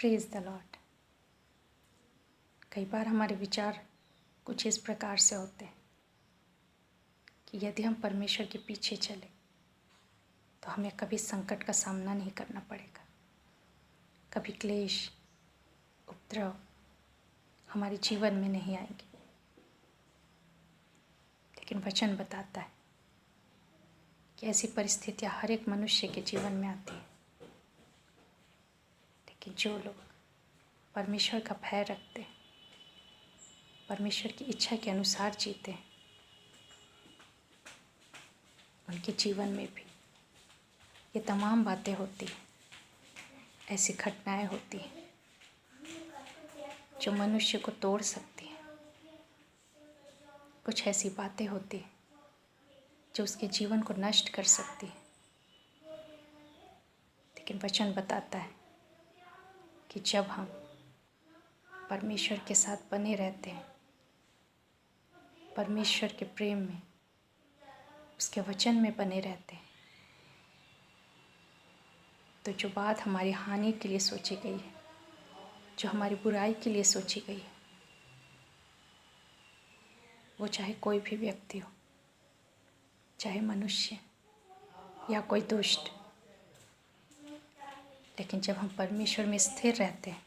Praise the Lord. कई बार हमारे विचार कुछ इस प्रकार से होते हैं कि यदि हम परमेश्वर के पीछे चले तो हमें कभी संकट का सामना नहीं करना पड़ेगा, कभी क्लेश उपद्रव हमारे जीवन में नहीं आएंगे। लेकिन वचन बताता है कि ऐसी परिस्थितियाँ हर एक मनुष्य के जीवन में आती हैं, लेकिन जो लोग परमेश्वर का भय रखते हैं, परमेश्वर की इच्छा के अनुसार जीते हैं, उनके जीवन में भी ये तमाम बातें होती हैं, ऐसी घटनाएं होती हैं जो मनुष्य को तोड़ सकती हैं। कुछ ऐसी बातें होती हैं जो उसके जीवन को नष्ट कर सकती है। लेकिन वचन बताता है कि जब हम परमेश्वर के साथ बने रहते हैं, परमेश्वर के प्रेम में, उसके वचन में बने रहते हैं, तो जो बात हमारी हानि के लिए सोची गई है, जो हमारी बुराई के लिए सोची गई है, वो चाहे कोई भी व्यक्ति हो, चाहे मनुष्य या कोई दुष्ट, लेकिन जब हम परमेश्वर में स्थिर रहते हैं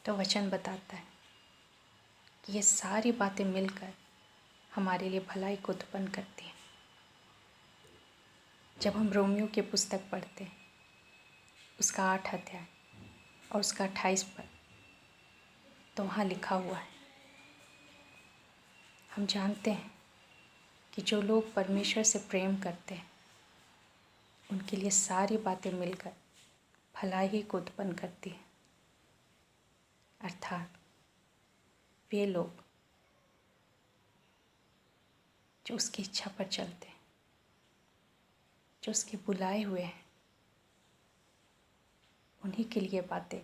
तो वचन बताता है कि ये सारी बातें मिलकर हमारे लिए भलाई को उत्पन्न करती हैं। जब हम रोमियो की पुस्तक पढ़ते हैं, उसका 8 अध्याय और उसका 28 पद, तो वहाँ लिखा हुआ है, हम जानते हैं कि जो लोग परमेश्वर से प्रेम करते हैं उनके लिए सारी बातें मिलकर भलाई ही को उत्पन्न करती हैं। अर्थात वे लोग जो उसकी इच्छा पर चलते हैं, जो उसके बुलाए हुए हैं, उन्हीं के लिए बातें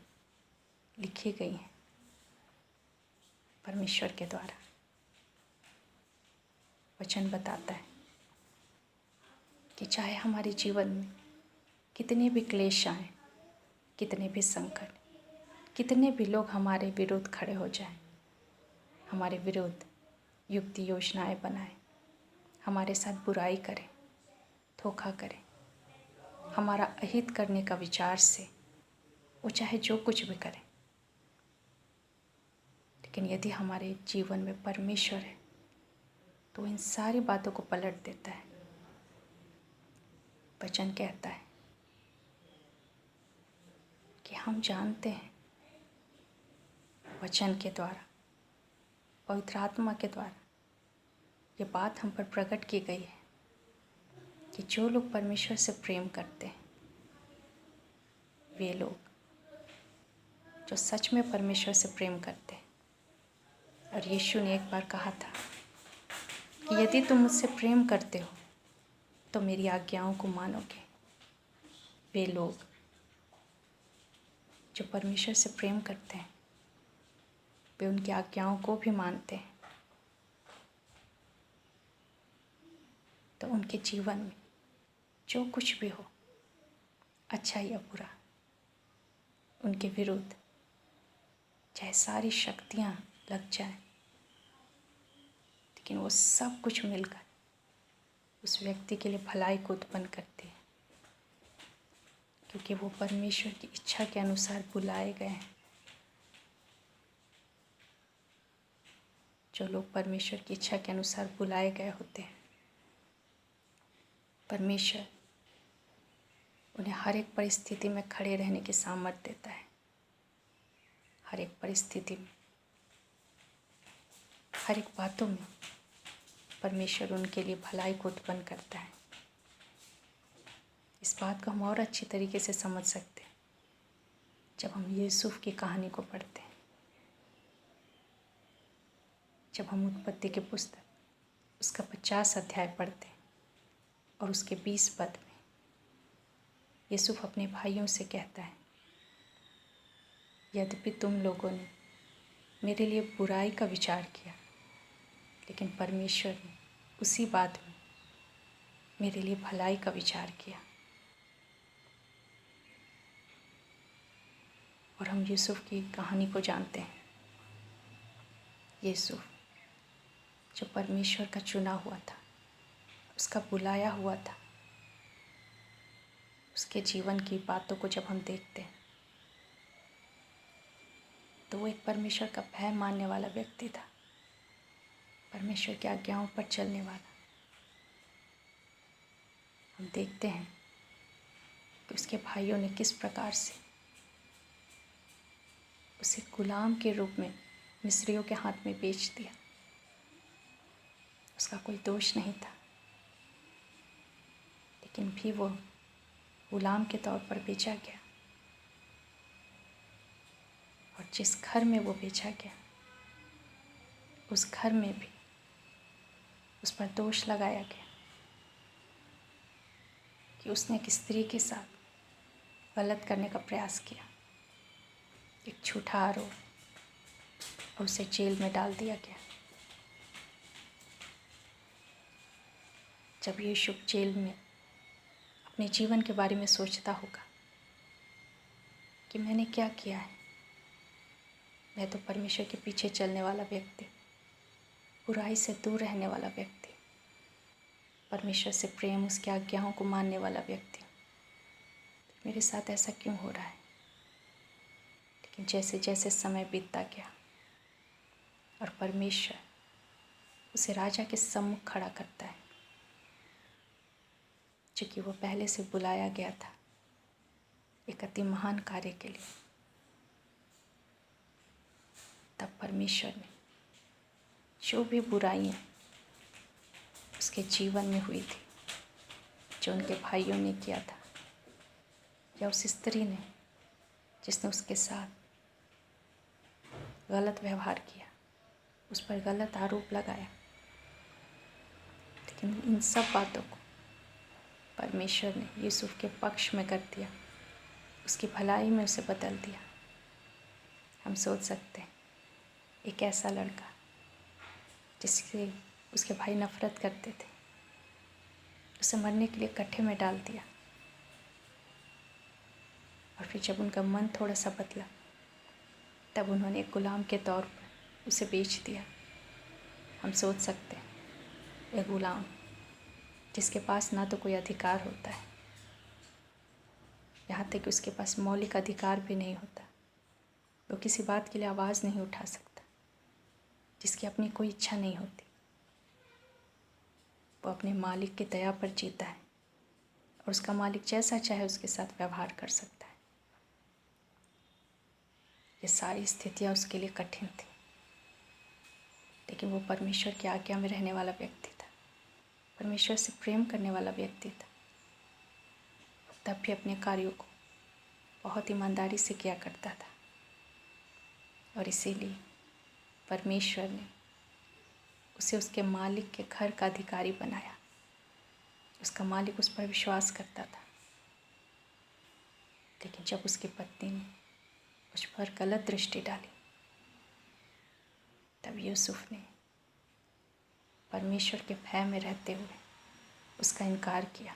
लिखी गई हैं परमेश्वर के द्वारा। वचन बताता है कि चाहे हमारे जीवन में कितने भी क्लेश आएं, कितने भी संकट, कितने भी लोग हमारे विरुद्ध खड़े हो जाएं, हमारे विरुद्ध युक्ति योजनाएं बनाएं, हमारे साथ बुराई करें, धोखा करें, हमारा अहित करने का विचार से वो चाहे जो कुछ भी करें, लेकिन यदि हमारे जीवन में परमेश्वर है तो इन सारी बातों को पलट देता है। वचन कहता है कि हम जानते हैं वचन के द्वारा, पवित्र आत्मा के द्वारा ये बात हम पर प्रकट की गई है कि जो लोग परमेश्वर से प्रेम करते हैं, वे लोग जो सच में परमेश्वर से प्रेम करते हैं। और यीशु ने एक बार कहा था कि यदि तुम मुझसे प्रेम करते हो तो मेरी आज्ञाओं को मानोगे। वे लोग जो परमेश्वर से प्रेम करते हैं वे उनकी आज्ञाओं को भी मानते हैं। तो उनके जीवन में जो कुछ भी हो, अच्छा या बुरा, उनके विरुद्ध चाहे सारी शक्तियाँ लग जाएं, लेकिन वो सब कुछ मिलकर उस व्यक्ति के लिए भलाई को उत्पन्न करती है, क्योंकि वो परमेश्वर की इच्छा के अनुसार बुलाए गए हैं। जो लोग परमेश्वर की इच्छा के अनुसार बुलाए गए होते हैं, परमेश्वर उन्हें हर एक परिस्थिति में खड़े रहने की सामर्थ्य देता है। हर एक परिस्थिति में, हर एक बातों में परमेश्वर उनके लिए भलाई को उत्पन्न करता है। इस बात को हम और अच्छी तरीके से समझ सकते हैं जब हम यूसुफ की कहानी को पढ़ते हैं। जब हम उत्पत्ति की पुस्तक उसका 50 अध्याय पढ़ते हैं और उसके 20 पद में यूसुफ अपने भाइयों से कहता है, यद्यपि तुम लोगों ने मेरे लिए बुराई का विचार किया, लेकिन परमेश्वर ने उसी बात में मेरे लिए भलाई का विचार किया। और हम यूसुफ की कहानी को जानते हैं। यूसुफ जो परमेश्वर का चुना हुआ था, उसका बुलाया हुआ था, उसके जीवन की बातों को जब हम देखते हैं तो वो एक परमेश्वर का भय मानने वाला व्यक्ति था, परमेश्वर की आज्ञाओं पर चलने वाला। हम देखते हैं कि उसके भाइयों ने किस प्रकार से उसे गुलाम के रूप में मिस्रियों के हाथ में बेच दिया। उसका कोई दोष नहीं था, लेकिन भी वो गुलाम के तौर पर बेचा गया। और जिस घर में वो बेचा गया, उस घर में भी उस पर दोष लगाया गया कि उसने एक स्त्री के साथ गलत करने का प्रयास किया, एक झूठा आरोप, और उसे जेल में डाल दिया गया। जब यूसुफ जेल में अपने जीवन के बारे में सोचता होगा कि मैंने क्या किया है, मैं तो परमेश्वर के पीछे चलने वाला व्यक्ति, बुराई से दूर रहने वाला व्यक्ति, परमेश्वर से प्रेम, उसकी आज्ञाओं को मानने वाला व्यक्ति, मेरे साथ ऐसा क्यों हो रहा है। लेकिन जैसे जैसे समय बीतता गया और परमेश्वर उसे राजा के सम्मुख खड़ा करता है, चूँकि वो पहले से बुलाया गया था एक अति महान कार्य के लिए, तब परमेश्वर ने जो भी बुराइयाँ उसके जीवन में हुई थी, जो उनके भाइयों ने किया था, या उस स्त्री ने जिसने उसके साथ गलत व्यवहार किया, उस पर गलत आरोप लगाया, लेकिन इन सब बातों को परमेश्वर ने यूसुफ के पक्ष में कर दिया, उसकी भलाई में उसे बदल दिया। हम सोच सकते हैं एक ऐसा लड़का जिससे उसके भाई नफ़रत करते थे, उसे मरने के लिए कट्टे में डाल दिया, और फिर जब उनका मन थोड़ा सा बदला तब उन्होंने एक गुलाम के तौर पर उसे बेच दिया। हम सोच सकते हैं एक गुलाम जिसके पास ना तो कोई अधिकार होता है, यहाँ तक कि उसके पास मौलिक अधिकार भी नहीं होता, वो किसी बात के लिए आवाज़ नहीं उठा सकता, जिसकी अपनी कोई इच्छा नहीं होती, वो अपने मालिक की दया पर जीता है और उसका मालिक जैसा चाहे उसके साथ व्यवहार कर सकता है। ये सारी स्थितियाँ उसके लिए कठिन थी, लेकिन वो परमेश्वर की आज्ञा में रहने वाला व्यक्ति था, परमेश्वर से प्रेम करने वाला व्यक्ति था, तब भी अपने कार्यों को बहुत ईमानदारी से किया करता था। और इसीलिए परमेश्वर ने उसे उसके मालिक के घर का अधिकारी बनाया। उसका मालिक उस पर विश्वास करता था, लेकिन जब उसकी पत्नी ने उस पर गलत दृष्टि डाली, तब यूसुफ ने परमेश्वर के भय में रहते हुए उसका इनकार किया।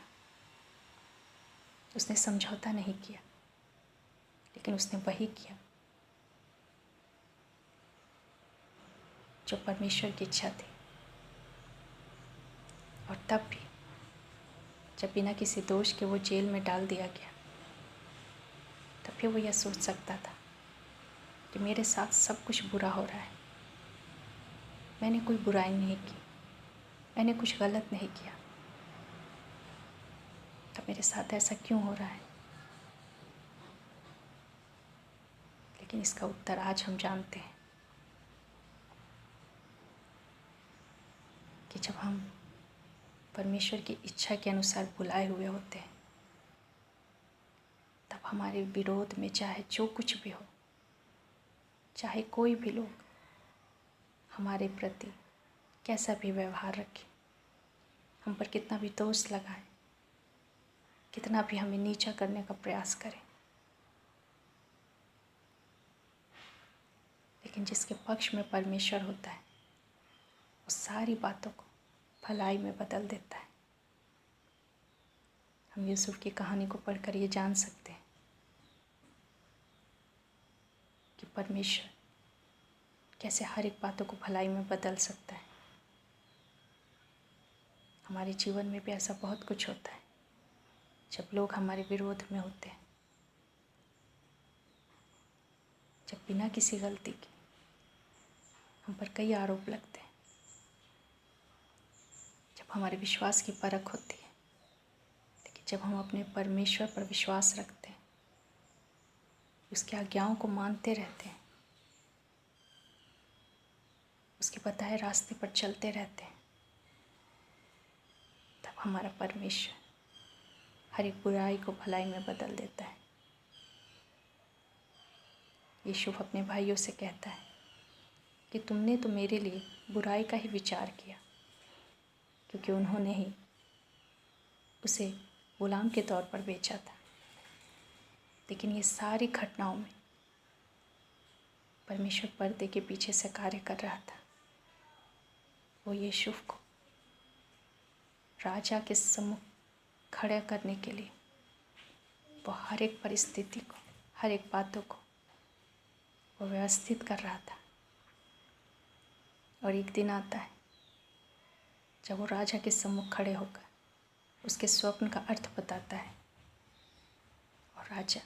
उसने समझौता नहीं किया, लेकिन उसने वही किया जो परमेश्वर की इच्छा थी। और तब भी जब बिना किसी दोष के वो जेल में डाल दिया गया, तब भी वो यह सोच सकता था कि मेरे साथ सब कुछ बुरा हो रहा है, मैंने कोई बुराई नहीं की, मैंने कुछ गलत नहीं किया, तब मेरे साथ ऐसा क्यों हो रहा है। लेकिन इसका उत्तर आज हम जानते हैं कि जब हम परमेश्वर की इच्छा के अनुसार बुलाए हुए होते हैं, तब हमारे विरोध में चाहे जो कुछ भी हो, चाहे कोई भी लोग हमारे प्रति कैसा भी व्यवहार रखें, हम पर कितना भी दोष लगाएं, कितना भी हमें नीचा करने का प्रयास करें, लेकिन जिसके पक्ष में परमेश्वर होता है वो सारी बातों को भलाई में बदल देता है। हम यूसुफ की कहानी को पढ़कर ये जान सकते हैं कि परमेश्वर कैसे हर एक बातों को भलाई में बदल सकता है। हमारे जीवन में भी ऐसा बहुत कुछ होता है जब लोग हमारे विरोध में होते हैं, जब बिना किसी गलती के हम पर कई आरोप लगते हैं, जब हमारे विश्वास की परख होती है। लेकिन जब हम अपने परमेश्वर पर विश्वास रखते हैं, उसकी आज्ञाओं को मानते रहते हैं, उसके बताए रास्ते पर चलते रहते हैं, तब हमारा परमेश्वर हर एक बुराई को भलाई में बदल देता है। यीशु अपने भाइयों से कहता है कि तुमने तो मेरे लिए बुराई का ही विचार किया, क्योंकि उन्होंने ही उसे गुलाम के तौर पर बेचा था। लेकिन ये सारी घटनाओं में परमेश्वर पर्दे के पीछे से कार्य कर रहा था। वो यूसुफ को राजा के सम्मुख खड़ा करने के लिए वो हर एक परिस्थिति को, हर एक बातों को वो व्यवस्थित कर रहा था। और एक दिन आता है जब वो राजा के सम्मुख खड़े होकर उसके स्वप्न का अर्थ बताता है, और राजा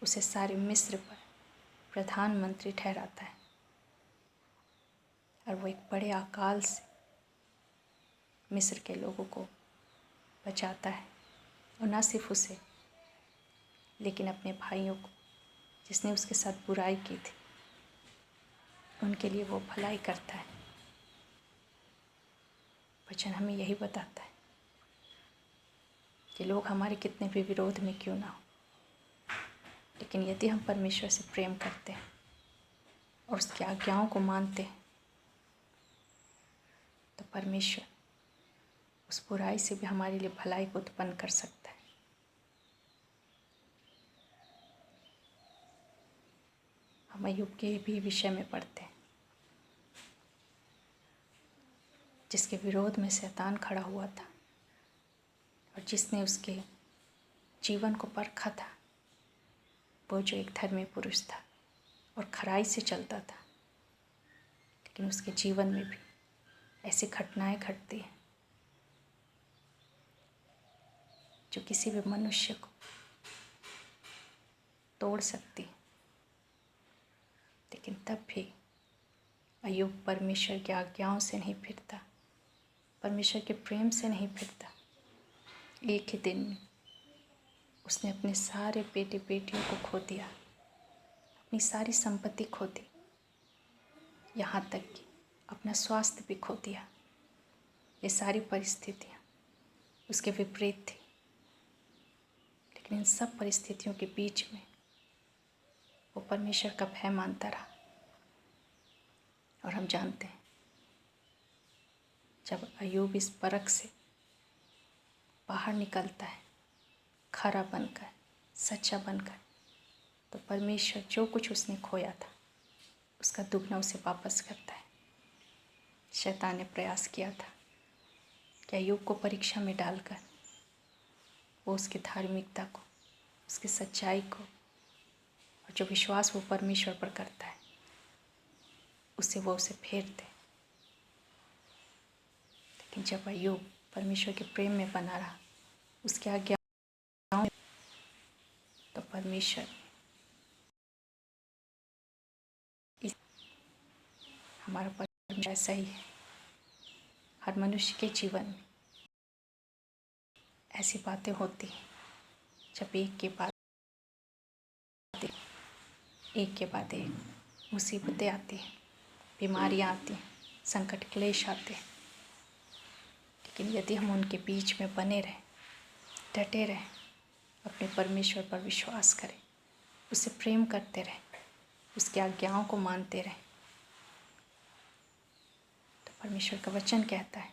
उसे सारे मिस्र पर प्रधानमंत्री ठहराता है, और वो एक बड़े अकाल से मिस्र के लोगों को बचाता है। और न सिर्फ उसे, लेकिन अपने भाइयों को जिसने उसके साथ बुराई की थी, उनके लिए वो भलाई करता है। वचन हमें यही बताता है कि लोग हमारे कितने भी विरोध में क्यों ना हो, लेकिन यदि हम परमेश्वर से प्रेम करते हैं और उसकी आज्ञाओं को मानते हैं, तो परमेश्वर उस बुराई से भी हमारे लिए भलाई को उत्पन्न कर सकता है। हम अय्यूब के भी विषय में पढ़ते हैं, जिसके विरोध में शैतान खड़ा हुआ था और जिसने उसके जीवन को परखा था। वो जो एक धर्मी पुरुष था और खराई से चलता था, लेकिन उसके जीवन में भी ऐसी घटनाएं घटती हैं जो किसी भी मनुष्य को तोड़ सकती है। लेकिन तब भी अय्यूब परमेश्वर की आज्ञाओं से नहीं फिरता, परमेश्वर के प्रेम से नहीं फिरता। एक ही दिन में उसने अपने सारे बेटे बेटियों को खो दिया, अपनी सारी संपत्ति खो दी, यहाँ तक कि अपना स्वास्थ्य भी खो दिया। ये सारी परिस्थितियाँ उसके विपरीत थी, लेकिन इन सब परिस्थितियों के बीच में वो परमेश्वर का भय मानता रहा। और हम जानते हैं, जब अय्यूब इस परख से बाहर निकलता है, खरा बनकर, सच्चा बनकर, तो परमेश्वर जो कुछ उसने खोया था उसका दुगना उसे वापस करता है। शैतान ने प्रयास किया था कि अय्यूब को परीक्षा में डालकर वो उसकी धार्मिकता को, उसकी सच्चाई को और जो विश्वास वो परमेश्वर पर करता है उसे फेर दे। लेकिन जब अय्यूब परमेश्वर के प्रेम में बना रहा, उसके आज्ञाओं में, तो परमेश्वर हमारा परमेश्वर ऐसा ही है। हर मनुष्य के जीवन में ऐसी बातें होती हैं जब एक के बाद एक मुसीबतें आती हैं, बीमारियाँ आती हैं, संकट क्लेश आते हैं। लेकिन यदि हम उनके बीच में बने रहें, डटे रहें, अपने परमेश्वर पर विश्वास करें, उसे प्रेम करते रहें, उसकी आज्ञाओं को मानते रहें, तो परमेश्वर का वचन कहता है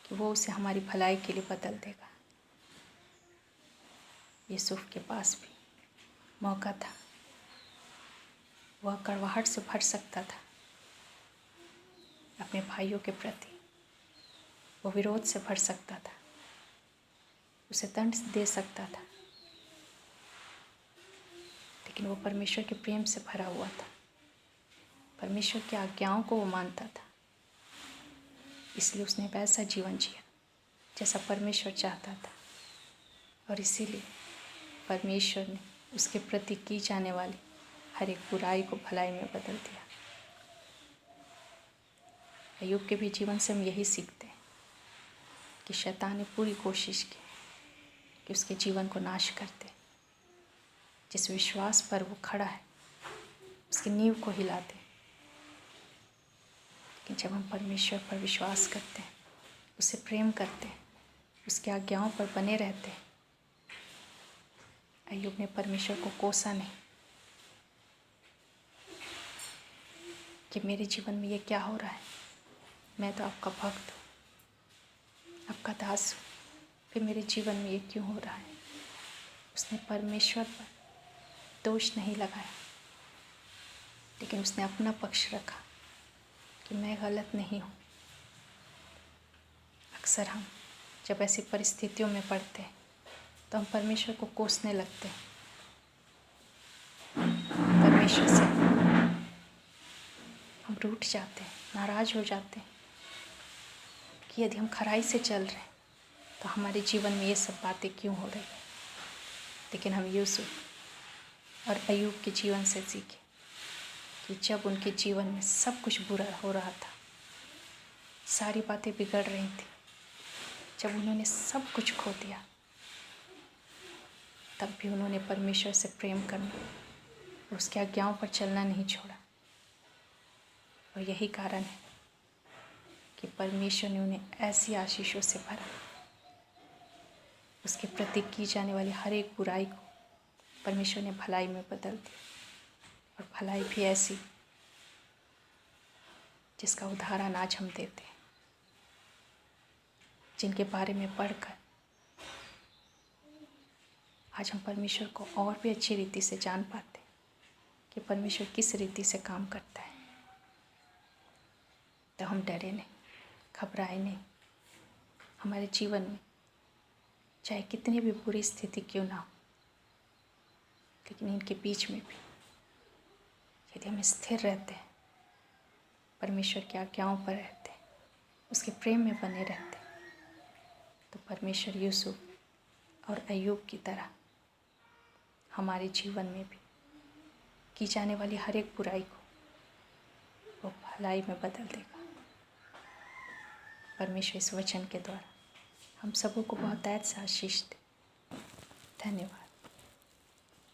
कि वो उसे हमारी भलाई के लिए बदल देगा। यूसुफ के पास भी मौका था, वह कड़वाहट से भर सकता था अपने भाइयों के प्रति, वो विरोध से भर सकता था, उसे दंड दे सकता था। लेकिन वो परमेश्वर के प्रेम से भरा हुआ था। परमेश्वर की आज्ञाओं को वो मानता था, इसलिए उसने वैसा जीवन जिया जैसा परमेश्वर चाहता था। और इसीलिए परमेश्वर ने उसके प्रति की जाने वाली हर एक बुराई को भलाई में बदल दिया। अय्यूब के भी जीवन से हम यही सीखते हैं कि शैतान ने पूरी कोशिश की कि उसके जीवन को नाश कर दे। जिस विश्वास पर वो खड़ा है उसकी नींव को हिला दे। लेकिन जब हम परमेश्वर पर विश्वास करते हैं, उसे प्रेम करते हैं, उसकी आज्ञाओं पर बने रहते हैं, अय्यूब ने परमेश्वर को कोसा नहीं कि मेरे जीवन में ये क्या हो रहा है, मैं तो आपका भक्त हूँ, आपका दास हूँ, फिर मेरे जीवन में ये क्यों हो रहा है। उसने परमेश्वर पर दोष नहीं लगाया, लेकिन उसने अपना पक्ष रखा कि मैं गलत नहीं हूँ। अक्सर हम जब ऐसी परिस्थितियों में पड़ते हैं तो हम परमेश्वर को कोसने लगते हैं, परमेश्वर से हम रूठ जाते हैं, नाराज़ हो जाते हैं कि यदि हम खराई से चल रहे हैं तो हमारे जीवन में ये सब बातें क्यों हो रही हैं। लेकिन हम यूसुफ और अय्यूब के जीवन से सीखे कि जब उनके जीवन में सब कुछ बुरा हो रहा था, सारी बातें बिगड़ रही थी, जब उन्होंने सब कुछ खो दिया, तब भी उन्होंने परमेश्वर से प्रेम करना और उसकी आज्ञाओं पर चलना नहीं छोड़ा। और यही कारण है कि परमेश्वर ने उन्हें ऐसी आशीषों से भरा, उसके प्रति की जाने वाली हर एक बुराई को परमेश्वर ने भलाई में बदल दिया। और भलाई भी ऐसी जिसका उदाहरण आज हम देते हैं, जिनके बारे में पढ़कर आज हम परमेश्वर को और भी अच्छी रीति से जान पाते हैं कि परमेश्वर किस रीति से काम करता है। तो हम डरे नहीं, घबराए नहीं। हमारे जीवन में चाहे कितनी भी बुरी स्थिति क्यों ना हो, लेकिन इनके बीच में भी यदि हम स्थिर रहते हैं, परमेश्वर की आज्ञाओं पर रहते हैं, उसके प्रेम में बने रहते हैं, तो परमेश्वर यूसुफ और अय्यूब की तरह हमारे जीवन में भी की जाने वाली हर एक बुराई को वो भलाई में बदल देगा। परमेश्वर इस वचन के द्वारा हम सबों को बहुत ऐसा आशीष दे। धन्यवाद।